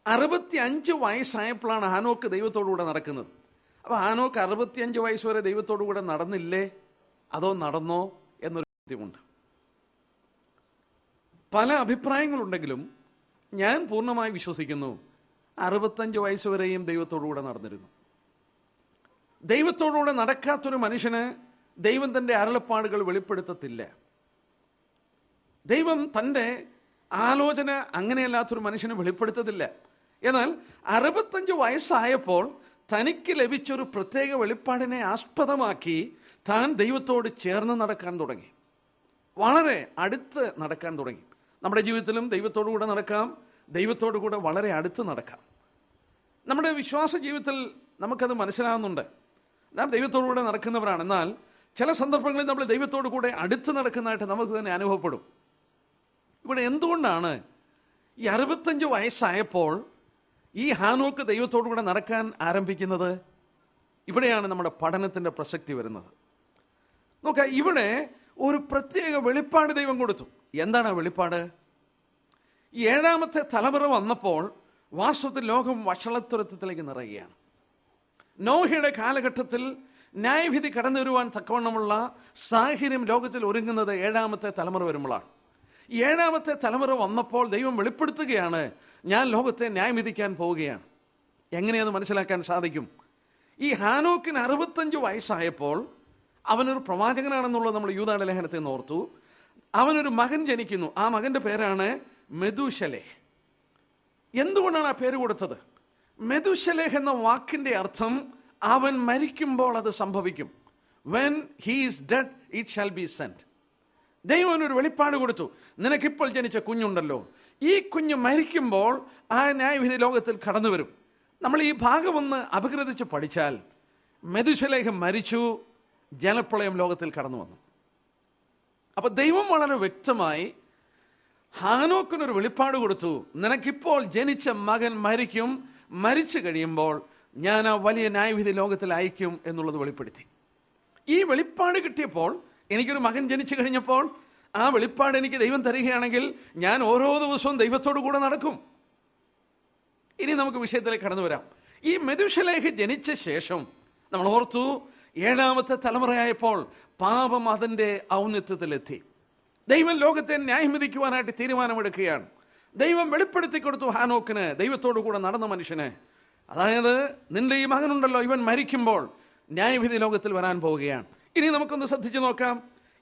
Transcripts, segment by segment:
65 വയസ്സായപ്പോഴാണ് ഹാനോക്ക് ദൈവത്തോടുകൂടെ നടക്കുന്നത്. അപ്പോൾ ഹാനോക്ക് 65 വയസ്സ് വരെ ദൈവത്തോടുകൂടെ നടന്നില്ലേ, അതോ നടന്നോ എന്നൊരു ചോദ്യമുണ്ട്. പല അഭിപ്രായങ്ങളുണ്ടെങ്കിലും ഞാൻ പൂർണ്ണമായി വിശ്വസിക്കുന്നു 65 വയസ്സ് വരെയും ദൈവത്തോടുകൂടെ നടന്നിരുന്നു. ദൈവത്തോടുകൂടെ നടക്കാത്തൊരു മനുഷ്യന് ദൈവം തൻ്റെ അരുളപ്പാടുകൾ വെളിപ്പെടുത്തത്തില്ല. ദൈവം തൻ്റെ ആലോചന അങ്ങനെയല്ലാത്തൊരു മനുഷ്യന് വെളിപ്പെടുത്തത്തില്ല. എന്നാൽ 65 വയസ്സായപ്പോൾ തനിക്ക് ലഭിച്ചൊരു പ്രത്യേക വെളിപ്പാടിനെ ആസ്പദമാക്കി താൻ ദൈവത്തോട് ചേർന്ന് നടക്കാൻ തുടങ്ങി, വളരെ അടുത്ത് നടക്കാൻ തുടങ്ങി. നമ്മുടെ ജീവിതത്തിലും ദൈവത്തോടു കൂടെ നടക്കാം, ദൈവത്തോടു കൂടെ വളരെ അടുത്ത് നടക്കാം. നമ്മുടെ വിശ്വാസ ജീവിതത്തിൽ നമുക്കത് മനസ്സിലാകുന്നുണ്ട്. നാം ദൈവത്തോടു കൂടെ നടക്കുന്നവരാണ്. എന്നാൽ ചില സന്ദർഭങ്ങളിൽ നമ്മൾ ദൈവത്തോടു കൂടെ അടുത്ത് നടക്കുന്നതായിട്ട് നമുക്ക് തന്നെ അനുഭവപ്പെടും. ഇവിടെ എന്തുകൊണ്ടാണ് ഈ 65 വയസ്സായപ്പോൾ ഈ ഹാനോക്ക് ദൈവത്തോടു കൂടെ നടക്കാൻ ആരംഭിക്കുന്നത്? ഇവിടെയാണ് നമ്മുടെ പഠനത്തിൻ്റെ പ്രസക്തി വരുന്നത്. നോക്കാം, ഇവിടെ ഒരു പ്രത്യേക വെളിപ്പാട് ദൈവം കൊടുത്തു. എന്താണ് ആ വെളിപ്പാട്? ഈ 7ാമത്തെ തലമുറ വന്നപ്പോൾ വാസ്തവത്തിൽ ലോകം വഷളത്വത്തിലേക്ക് നിറയുകയാണ്. നോഹയുടെ കാലഘട്ടത്തിൽ ന്യായവിധി കടന്നു വരുവാൻ തക്കവണ്ണമുള്ള സാഹചര്യം ലോകത്തിൽ ഒരുങ്ങുന്നത് 7ാമത്തെ തലമുറ വരുമ്പോഴാണ്. ഈ 7ാമത്തെ തലമുറ വന്നപ്പോൾ ദൈവം വെളിപ്പെടുത്തുകയാണ്, ഞാൻ ലോകത്തെ ന്യായം വിധിക്കാൻ പോവുകയാണ്. എങ്ങനെയത് മനസ്സിലാക്കാൻ സാധിക്കും? ഈ ഹാനോക്കിന് 65 വയസ്സായപ്പോൾ അവനൊരു പ്രവാചകനാണെന്നുള്ളത് നമ്മൾ യൂദായുടെ ലേഖനത്തിൽ നിന്ന് ഓർത്തു. അവനൊരു മകൻ ജനിക്കുന്നു. ആ മകൻ്റെ പേരാണ് മെഥൂശലേഹ്. എന്തുകൊണ്ടാണ് ആ പേര് കൊടുത്തത്? മെഥൂശലേഹ് എന്ന വാക്കിൻ്റെ അർത്ഥം അവൻ മരിക്കുമ്പോൾ അത് സംഭവിക്കും. When he is dead it shall be saint. ദൈവം ഒരു വെളിപ്പാട് കൊടുത്തു. നിനക്കിപ്പോൾ ജനിച്ച കുഞ്ഞുണ്ടല്ലോ, ഈ കുഞ്ഞ് മരിക്കുമ്പോൾ ആ ന്യായവിധി ലോകത്തിൽ കടന്നു വരും. നമ്മൾ ഈ ഭാഗം ഒന്ന് അപഗ്രഥിച്ച് പഠിച്ചാൽ മെഥൂശലേഹ് മരിച്ചു, ജലപ്രളയം ലോകത്തിൽ കടന്നു വന്നു. അപ്പൊ ദൈവം വളരെ വ്യക്തമായി ഹാനോക്കിനൊരു വെളിപ്പാട് കൊടുത്തു. നിനക്കിപ്പോൾ ജനിച്ച മകൻ മരിക്കും, മരിച്ചു കഴിയുമ്പോൾ ഞാൻ ആ വലിയ ന്യായവിധി ലോകത്തിൽ അയക്കും എന്നുള്ളത് വെളിപ്പെടുത്തി. ഈ വെളിപ്പാട് കിട്ടിയപ്പോൾ, എനിക്കൊരു മകൻ ജനിച്ചു കഴിഞ്ഞപ്പോൾ ആ വെളിപ്പാട് എനിക്ക് ദൈവം തരികയാണെങ്കിൽ ഞാൻ ഓരോ ദിവസവും ദൈവത്തോടു കൂടെ നടക്കും. ഇനി നമുക്ക് വിഷയത്തിലേക്ക് കടന്നു വരാം. ഈ മെഥൂശലേഹ് ജനിച്ച ശേഷം നമ്മൾ ഓർത്തു, 7ാമത്തെ തലമുറയായപ്പോൾ പാപം അതിൻ്റെ ഔന്നത്യത്തിലെത്തി. ദൈവം ലോകത്തെ ന്യായം വിധിക്കുവാനായിട്ട് തീരുമാനമെടുക്കുകയാണ്. ദൈവം വെളിപ്പെടുത്തി കൊടുത്തു ഹാനോക്കിന്, ദൈവത്തോടു കൂടെ നടന്ന മനുഷ്യന്. അതായത്, നിന്റെ ഈ മകനുണ്ടല്ലോ, ഇവൻ മരിക്കുമ്പോൾ ന്യായവിധി ലോകത്തിൽ വരാൻ പോവുകയാണ്. ഇനി നമുക്കൊന്ന് ശ്രദ്ധിച്ചു നോക്കാം.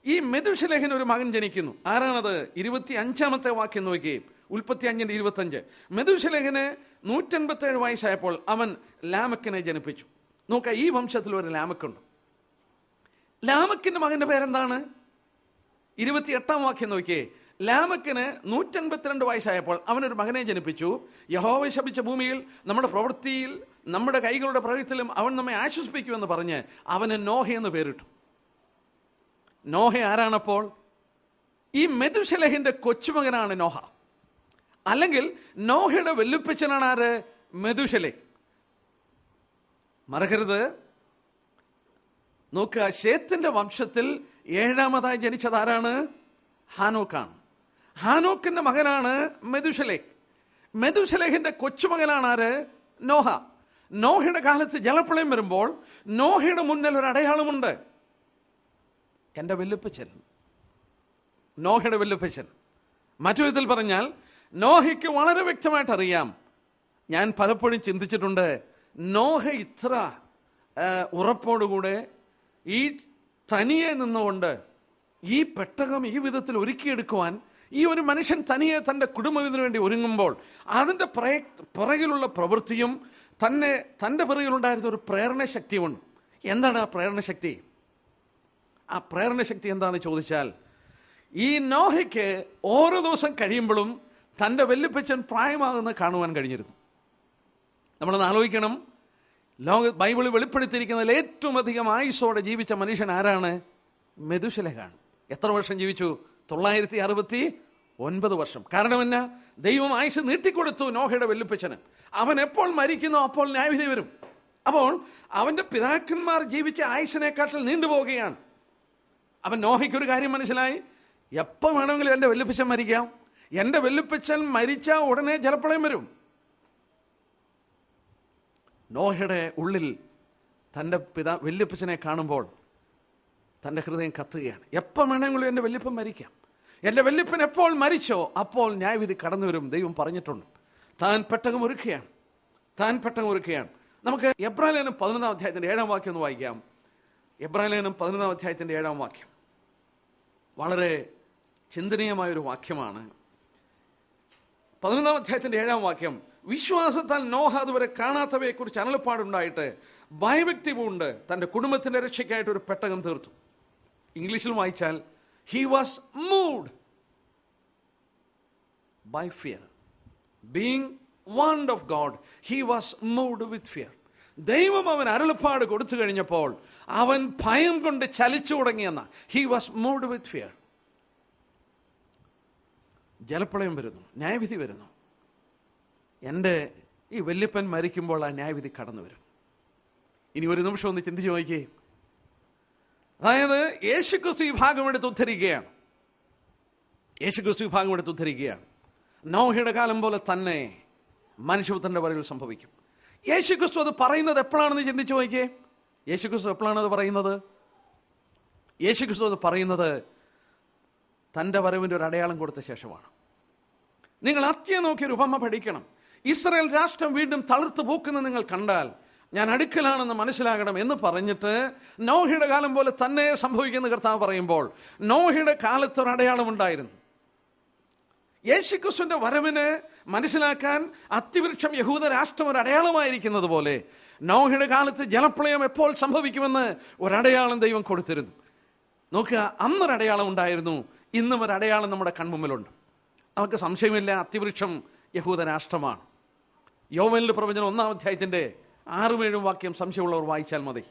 ഈ മെഥൂശലേഹിന് ഒരു മകൻ ജനിക്കുന്നു. ആരാണത്? 25ാമത്തെ വാക്യം നോക്കി, ഉൽപ്പത്തി 5:25. മെഥൂശലേഹിന് 187 വയസ്സായപ്പോൾ അവൻ ലാമക്കിനെ ജനിപ്പിച്ചു. നോക്കാം, ഈ വംശത്തിൽ ഒരു ലാമക്കുണ്ട്. ലാമക്കിന്റെ മകന്റെ പേരെന്താണ്? 28ാം വാക്യം നോക്കിയേ. ലാമക്കിന് 182 വയസ്സായപ്പോൾ അവനൊരു മകനെ ജനിപ്പിച്ചു. യഹോവ ശപിച്ച ഭൂമിയിൽ നമ്മുടെ പ്രവൃത്തിയിൽ നമ്മുടെ കൈകളുടെ പ്രവൃത്തിയിലും അവൻ നമ്മെ ആശ്വസിപ്പിക്കുമെന്ന് പറഞ്ഞ് അവന് നോഹ എന്ന് പേരിട്ടു. നോഹ ആരാണപ്പോൾ? ഈ മെഥൂശലേഹിന്റെ കൊച്ചുമകനാണ് നോഹ. അല്ലെങ്കിൽ നോഹയുടെ വെല്ലുപ്പച്ചനാണ് ആര്? മെഥൂശലേഹ്. മറക്കരുത്. നോക്കുക, ശേത്തിന്റെ വംശത്തിൽ 7ാമതായി ജനിച്ചത് ആരാണ്? ഹാനോക്കാണ്. ഹാനോക്കിന്റെ മകനാണ് മെഥൂശലേഹ്. മെഥൂശലേഹിന്റെ കൊച്ചുമകനാണ് ആര്? നോഹ. നോഹയുടെ കാലത്ത് ജലപ്രളയം വരുമ്പോൾ നോഹയുടെ മുന്നിൽ ഒരു അടയാളമുണ്ട്. എൻ്റെ വെല്ലുപ്പച്ചൻ, നോഹയുടെ വെല്ലുപ്പച്ചൻ. മറ്റു വിധത്തിൽ പറഞ്ഞാൽ, നോഹയ്ക്ക് വളരെ വ്യക്തമായിട്ട് അറിയാം. ഞാൻ പലപ്പോഴും ചിന്തിച്ചിട്ടുണ്ട്, നോഹ ഇത്ര ഉറപ്പോടുകൂടെ ഈ തനിയെ നിന്നുകൊണ്ട് ഈ പെട്ടകം ഈ വിധത്തിൽ ഒരുക്കിയെടുക്കുവാൻ ഈ ഒരു മനുഷ്യൻ തനിയെ തൻ്റെ കുടുംബത്തിന് വേണ്ടി ഒരുങ്ങുമ്പോൾ അതിൻ്റെ പുറകിലുള്ള പ്രവൃത്തിയും തൻ്റെ പിറകിലുണ്ടായിരുന്ന ഒരു പ്രേരണശക്തിയുണ്ട്. എന്താണ് ആ പ്രേരണശക്തി? ആ പ്രേരണശക്തി എന്താണെന്ന് ചോദിച്ചാൽ, ഈ നോഹയ്ക്ക് ഓരോ ദിവസം കഴിയുമ്പോഴും തൻ്റെ വെല്ലുപ്പച്ചൻ പ്രായമാകുന്ന കാണുവാൻ കഴിഞ്ഞിരുന്നു. നമ്മളൊന്ന് ആലോചിക്കണം, ബൈബിളിൽ വെളിപ്പെടുത്തിയിരിക്കുന്നതിൽ ഏറ്റവും അധികം ആയുസ്സോടെ ജീവിച്ച മനുഷ്യൻ ആരാണ്? മെഥൂശലേഹാണ്. എത്ര വർഷം ജീവിച്ചു? 969 വർഷം. കാരണം എന്നാ? ദൈവം ആയുസ് നീട്ടിക്കൊടുത്തു നോഹയുടെ വെല്ലുപ്പച്ചന്. അവൻ എപ്പോൾ മരിക്കുന്നോ അപ്പോൾ ന്യായവിധി വരും. അപ്പോൾ അവൻ്റെ പിതാക്കന്മാർ ജീവിച്ച ആയുസിനെക്കാട്ടിൽ നീണ്ടുപോവുകയാണ്. അവൻ നോഹയ്ക്കൊരു കാര്യം മനസ്സിലായി, എപ്പോൾ വേണമെങ്കിലും എൻ്റെ വെല്ലുപ്പച്ചൻ മരിക്കാം. എൻ്റെ വെല്ലുപ്പച്ചൻ മരിച്ചാൽ ഉടനെ ജലപ്രളയം വരും. നോഹയുടെ ഉള്ളിൽ തൻ്റെ വല്യപ്പച്ചനെ കാണുമ്പോൾ തൻ്റെ ഹൃദയം കത്തുകയാണ്. എപ്പോൾ വേണമെങ്കിലും എൻ്റെ വല്യപ്പൻ മരിക്കാം. എൻ്റെ വല്യപ്പൻ എപ്പോൾ മരിച്ചോ അപ്പോൾ ന്യായവിധി കടന്നു വരും. ദൈവം പറഞ്ഞിട്ടുണ്ട്. താൻ പെട്ടകം ഒരുക്കുകയാണ്. നമുക്ക് എബ്രായലേഖനം 11-ാം അധ്യായത്തിൻ്റെ 7-ാം വാക്യം ഒന്ന് വായിക്കാം. എബ്രായലേഖനം 11-ാം അധ്യായത്തിൻ്റെ 7-ാം വാക്യം വളരെ ചിന്തനീയമായൊരു വാക്യമാണ്. 11-ാം അധ്യായത്തിൻ്റെ 7-ാം വാക്യം, വിശ്വാസത്താൽ നോഹ അതുവരെ കാണാത്തവയെക്കുറിച്ച് അരുളപ്പാടുണ്ടായിട്ട് ഭയഭക്തി പൂണ്ട് തൻ്റെ കുടുംബത്തിൻ്റെ രക്ഷയ്ക്കായിട്ട് ഒരു പെട്ടകം തീർത്തു. ഇംഗ്ലീഷിൽ വായിച്ചാൽ he was moved by fear, being warned of God, he was moved with fear. ദൈവം അവൻ അരുളപ്പാട് കൊടുത്തു കഴിഞ്ഞപ്പോൾ അവൻ ഭയം കൊണ്ട് ചലിച്ചു തുടങ്ങിയെന്ന he was moved with fear. ജലപ്രളയം വരുന്നു, ന്യായവിധി വരുന്നു. എൻ്റെ ഈ വല്യപ്പൻ മരിക്കുമ്പോൾ ആ ന്യായവിധി കടന്നു വരും. ഇനി ഒരു നിമിഷം ഒന്ന് ചിന്തിച്ചു നോക്കിയേ. അതായത് യേശുക്രിസ്തു ഈ ഭാഗം എടുത്ത് ഉദ്ധരിക്കുകയാണ്. നോഹയുടെ കാലം പോലെ തന്നെ മനുഷ്യപുത്രന്റെ വരവിൽ സംഭവിക്കും. യേശുക്രിസ്തു അത് പറയുന്നത് എപ്പോഴാണെന്ന് ചിന്തിച്ചു നോക്കിയേ. യേശുക്രിസ്തു എപ്പോഴാണ് അത് പറയുന്നത്? യേശുക്രിസ്തു അത് പറയുന്നത് തൻ്റെ വരവിൻ്റെ ഒരു അടയാളം കൊടുത്ത ശേഷമാണ്. നിങ്ങൾ അത്യ നോക്കിയൊരു ഉപമ പഠിക്കണം. ഇസ്രായേൽ രാഷ്ട്രം വീണ്ടും തളിർത്ത് പൂക്കുന്നത് നിങ്ങൾ കണ്ടാൽ ഞാൻ അടുക്കലാണെന്ന് മനസ്സിലാകണം എന്ന് പറഞ്ഞിട്ട് നോഹയുടെ കാലം പോലെ തന്നെ സംഭവിക്കുന്ന കർത്താവ് പറയുമ്പോൾ നോഹയുടെ കാലത്ത് ഒരു അടയാളം ഉണ്ടായിരുന്നു. യേശുക്രിസ്തുവിന്റെ വരവിന് മനസ്സിലാക്കാൻ അത്തിവൃക്ഷം യഹൂദ രാഷ്ട്രം ഒരു അടയാളമായിരിക്കുന്നത് പോലെ നോഹയുടെ കാലത്ത് ജലപ്രളയം എപ്പോൾ സംഭവിക്കുമെന്ന് ഒരടയാളം ദൈവം കൊടുത്തിരുന്നു. നോക്കുക, അന്നൊരടയാളം ഉണ്ടായിരുന്നു, ഇന്നും ഒരടയാളം നമ്മുടെ കൺമുമ്പിലുണ്ട്. നമുക്ക് സംശയമില്ല, അത്തിവൃക്ഷം യഹൂദ രാഷ്ട്രമാണ്. യോവേലിന്റെ പ്രവചനം 1-ാം അധ്യായത്തിൻ്റെ 6-7 വാക്യം സംശയമുള്ളവർ വായിച്ചാൽ മതി.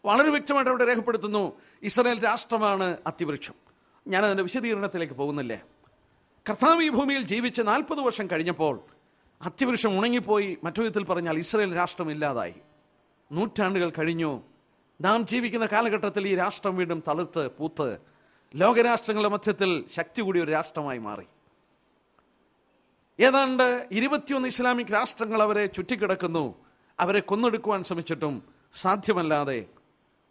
വളരെ വ്യക്തമായിട്ട് അവിടെ രേഖപ്പെടുത്തുന്നു, ഇസ്രായേൽ രാഷ്ട്രമാണ് അത്തിവൃക്ഷം. ഞാനതിൻ്റെ വിശദീകരണത്തിലേക്ക് പോകുന്നില്ല. കർത്താവ് ഈ ഭൂമിയിൽ ജീവിച്ച് 40 വർഷം കഴിഞ്ഞപ്പോൾ അത്തിവൃക്ഷം ഉണങ്ങിപ്പോയി. മറ്റൊരു വിധത്തിൽ പറഞ്ഞാൽ ഇസ്രായേൽ രാഷ്ട്രം ഇല്ലാതായി. നൂറ്റാണ്ടുകൾ കഴിഞ്ഞു. നാം ജീവിക്കുന്ന കാലഘട്ടത്തിൽ ഈ രാഷ്ട്രം വീണ്ടും തളുത്ത് പൂത്ത് ലോകരാഷ്ട്രങ്ങളുടെ മധ്യത്തിൽ ശക്തി കൂടിയ ഒരു രാഷ്ട്രമായി മാറി. ഏതാണ്ട് 21 ഇസ്ലാമിക് രാഷ്ട്രങ്ങൾ അവരെ ചുറ്റിക്കിടക്കുന്നു. അവരെ കൊന്നൊടുക്കുവാൻ ശ്രമിച്ചിട്ടും സാധ്യമല്ലാതെ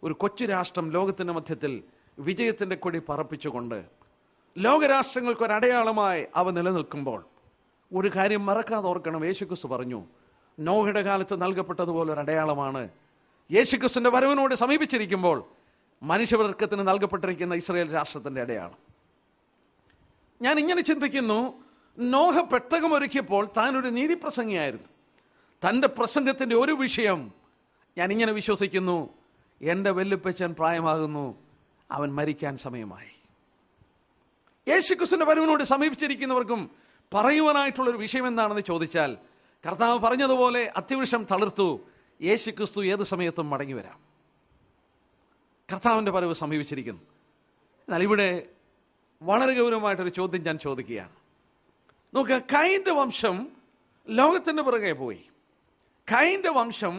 ഒരു കൊച്ചു രാഷ്ട്രം ലോകത്തിൻ്റെ മധ്യത്തിൽ വിജയത്തിൻ്റെ കൊടി പറപ്പിച്ചുകൊണ്ട് ലോകരാഷ്ട്രങ്ങൾക്ക് ഒരടയാളമായി അവ നിലനിൽക്കുമ്പോൾ ഒരു കാര്യം മറക്കാതെ ഓർക്കണം. യേശുക്രിസ്തു പറഞ്ഞു, നോഹയുടെ കാലത്ത് നൽകപ്പെട്ടതുപോലെ ഒരു അടയാളമാണ് യേശുക്രിസ്തുവിന്റെ വരവിനോട് സമീപിച്ചിരിക്കുമ്പോൾ മനുഷ്യവർഗത്തിന് നൽകപ്പെട്ടിരിക്കുന്ന ഇസ്രായേൽ രാഷ്ട്രത്തിൻ്റെ അടയാളം. ഞാൻ ഇങ്ങനെ ചിന്തിക്കുന്നു, നോഹ പെട്ടകം ഒരുക്കിയപ്പോൾ താൻ ഒരു നീതിപ്രസംഗിയായിരുന്നു. തൻ്റെ പ്രസംഗത്തിൻ്റെ ഒരു വിഷയം, ഞാൻ ഇങ്ങനെ വിശ്വസിക്കുന്നു, എൻ്റെ വല്യപ്പച്ചൻ പ്രായമാകുന്നു, അവൻ മരിക്കാൻ സമയമായി. യേശുക്രിസ്തുവിന്റെ വരവിനോട് സമീപിച്ചിരിക്കുന്നവർക്കും പറയുവാനായിട്ടുള്ളൊരു വിഷയം എന്താണെന്ന് ചോദിച്ചാൽ, കർത്താവ് പറഞ്ഞതുപോലെ അത്തിവൃക്ഷം തളിർത്തു, യേശുക്രിസ്തു ഏത് സമയത്തും മടങ്ങി വരാം. കർത്താവിൻ്റെ വരവ് സമീപിച്ചിരിക്കുന്നു. എന്നാൽ ഇവിടെ വളരെ ഗൗരവമായിട്ടൊരു ചോദ്യം ഞാൻ ചോദിക്കുകയാണ്. നോക്കുക, കയീന്റെ വംശം ലോകത്തിൻ്റെ പുറകെ പോയി. കയീന്റെ വംശം